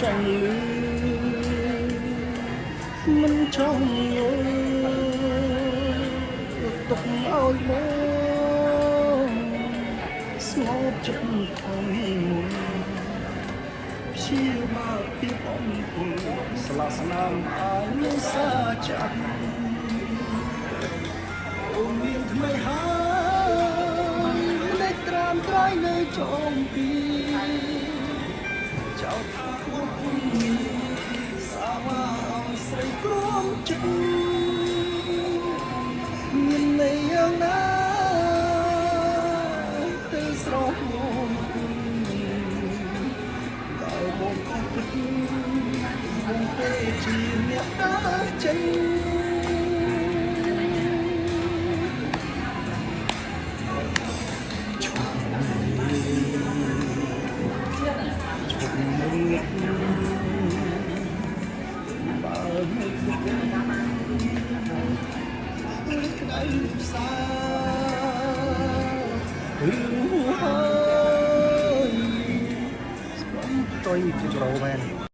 ចង់លឺមិនចង់យល់ទុកឲ្យមកស្ងប់ចិត្តធំមួយព្យាបាលពីបំពុលស្លាកស្នាមអាយនឹងសាចាក់អូនមានថ្មីហើយលេខត្រាំត្រៃនៅចុងពីចៅថាអូនសាវាស្រីព្រមចិត្តមានន័យយ៉ាងណាទៅស្រោមដល់បងខំពិតបងពេជាអ្នកតាចិនHãy subscribe cho kênh Ghiền Mì Gõ để không bỏ lỡ